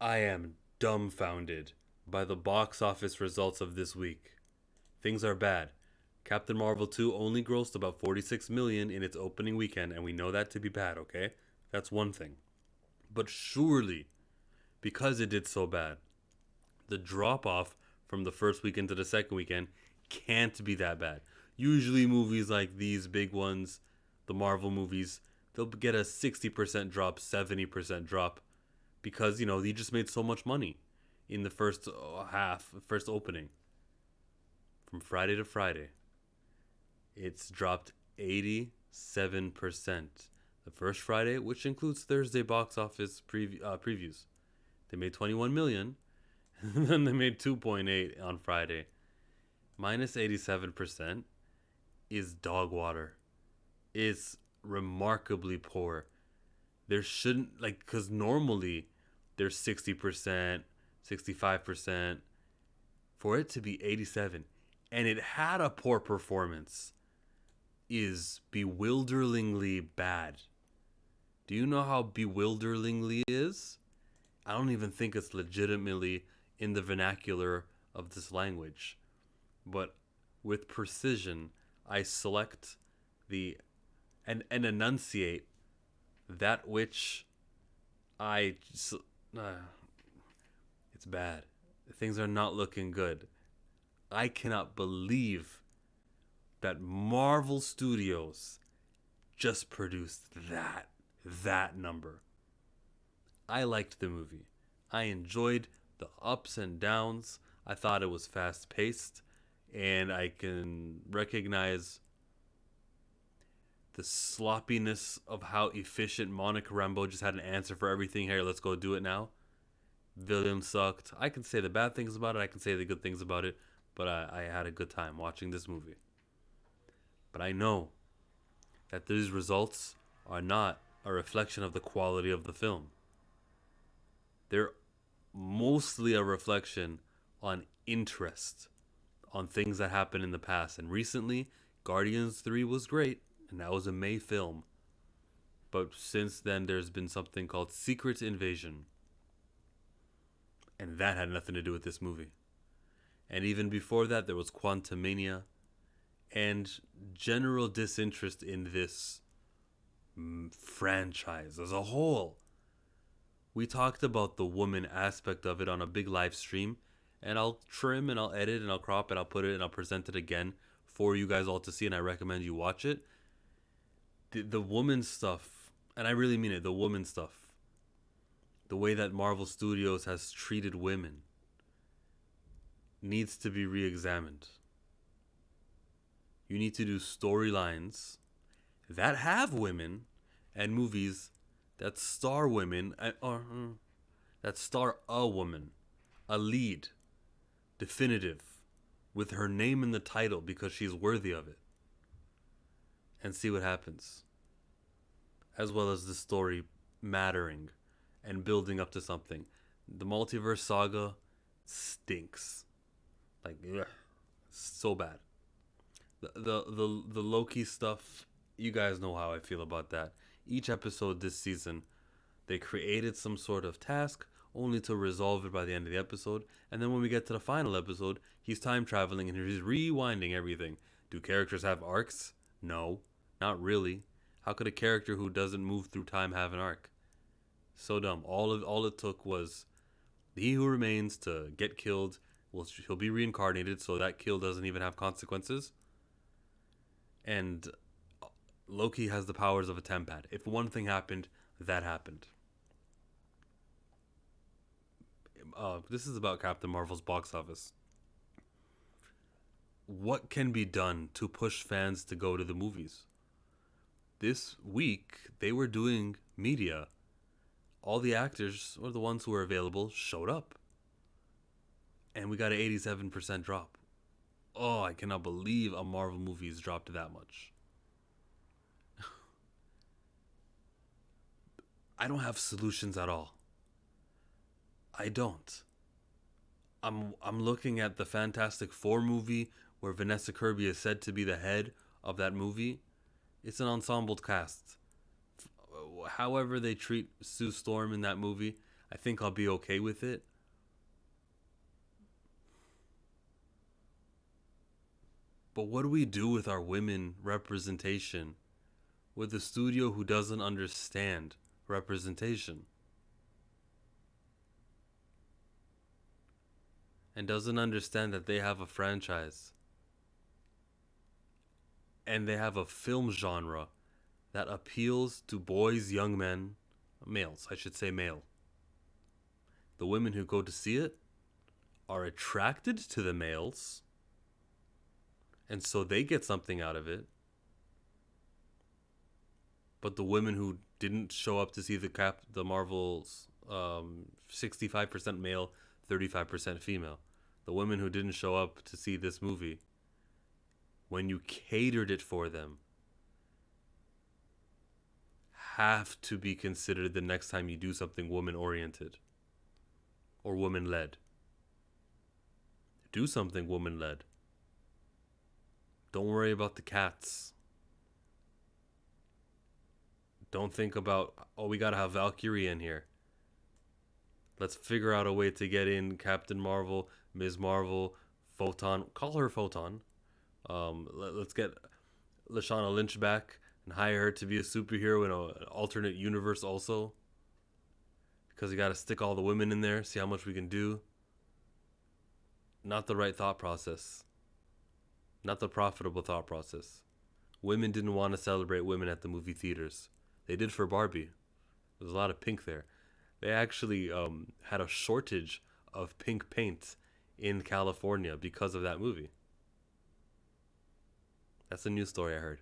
I am dumbfounded by the box office results of this week. Things are bad. Captain Marvel 2 only grossed about 46 million in its opening weekend, and we know that to be bad, okay? That's one thing. But surely, because it did so bad, the drop off from the first weekend to the second weekend can't be that bad. Usually, movies like these big ones, the Marvel movies, they'll get a 60% drop, 70% drop because, they just made so much money in the first first opening. From Friday to Friday, it's dropped 87%. The first Friday, which includes Thursday box office previews, they made 21 million. Then they made 2.8 on Friday. Minus 87% is dog water. It's remarkably poor. There shouldn't, because normally there's 60%, 65%. For it to be 87, and it had a poor performance, is bewilderingly bad. Do you know how bewilderingly is? I don't even think it's legitimately in the vernacular of this language. But with precision, I select the and enunciate that which I. Uh, it's bad. Things are not looking good. I cannot believe that Marvel Studios just produced that number. I liked the movie. I enjoyed the ups and downs. I thought it was fast paced, and I can recognize the sloppiness of how efficient Monica Rambeau just had an answer for everything. Here, let's go do it now. Villain sucked. I can say the bad things about it. I can say the good things about it. But I had a good time watching this movie. But I know that these results are not a reflection of the quality of the film. They're mostly a reflection on interest, on things that happened in the past. And recently, Guardians 3 was great, and that was a May film. But since then, there's been something called Secret Invasion. And that had nothing to do with this movie. And even before that, there was Quantumania and general disinterest in this franchise as a whole. We talked about the woman aspect of it on a big live stream, and I'll trim and I'll edit and I'll crop and I'll put it and I'll present it again for you guys all to see, and I recommend you watch it. The woman stuff, and I really mean it, the woman stuff, the way that Marvel Studios has treated women needs to be re-examined. You need to do storylines that have women and movies that star women or that star a woman, a lead, definitive, with her name in the title because she's worthy of it, and see what happens. As well as the story mattering and building up to something. The multiverse saga stinks. Like, ugh, so bad. The Loki stuff, you guys know how I feel about that. Each episode this season, they created some sort of task only to resolve it by the end of the episode. And then when we get to the final episode, he's time traveling and he's rewinding everything. Do characters have arcs? No, not really. How could a character who doesn't move through time have an arc? So dumb. All it took was he who remains to get killed. Well, he'll be reincarnated, so that kill doesn't even have consequences. And Loki has the powers of a tempad. If one thing happened, that happened. This is about Captain Marvel's box office. What can be done to push fans to go to the movies? This week, they were doing media. All the actors, or the ones who were available, showed up. And we got an 87% drop. Oh, I cannot believe a Marvel movie has dropped that much. I don't have solutions at all. I don't. I'm looking at the Fantastic Four movie where Vanessa Kirby is said to be the head of that movie. It's an ensemble cast. However they treat Sue Storm in that movie, I think I'll be okay with it. But what do we do with our women representation with a studio who doesn't understand representation and doesn't understand that they have a franchise and they have a film genre that appeals to boys, young men, males, I should say male. The women who go to see it are attracted to the males, and so they get something out of it. But the women who didn't show up to see the Marvels, 65% male, 35% female, the women who didn't show up to see this movie, when you catered it for them, have to be considered the next time you do something woman oriented or woman led. Do something woman led. Don't worry about the cats. Don't think about, oh, we gotta have Valkyrie in here. Let's figure out a way to get in Captain Marvel, Ms. Marvel, Photon. Call her Photon. Let's get Lashana Lynch back and hire her to be a superhero in an alternate universe also. Because you gotta stick all the women in there, see how much we can do. Not the right thought process. Not the profitable thought process. Women didn't want to celebrate women at the movie theaters. They did for Barbie. There's a lot of pink there. They actually had a shortage of pink paint in California because of that movie. That's a news story I heard.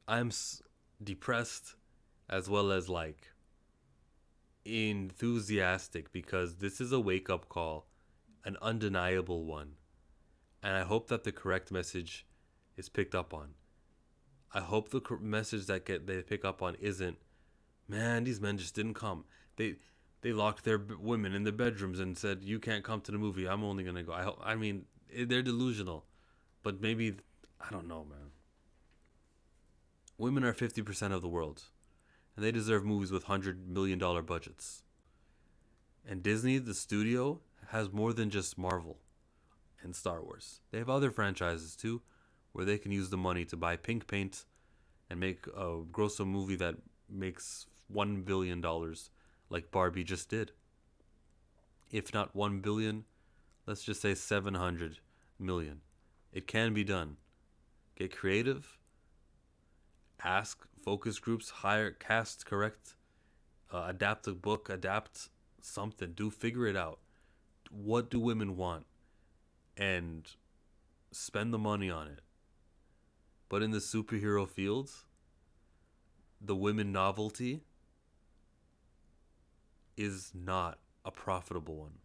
I'm depressed as well as like enthusiastic because this is a wake up call, an undeniable one. And I hope that the correct message is picked up on. I hope the message that they pick up on isn't, man, these men just didn't come. They locked their women in the bedrooms and said, you can't come to the movie. I'm only going to go. I mean, they're delusional. But maybe, I don't know, man. Women are 50% of the world. And they deserve movies with $100 million budgets. And Disney, the studio, has more than just Marvel and Star Wars. They have other franchises too, where they can use the money to buy pink paint and make a gross movie that makes $1 billion like Barbie just did. If not 1 billion, let's just say 700 million. It can be done. Get creative. Ask focus groups, hire, cast correct, adapt a book, adapt something. Figure it out. What do women want? And spend the money on it. But in the superhero fields, the women novelty is not a profitable one.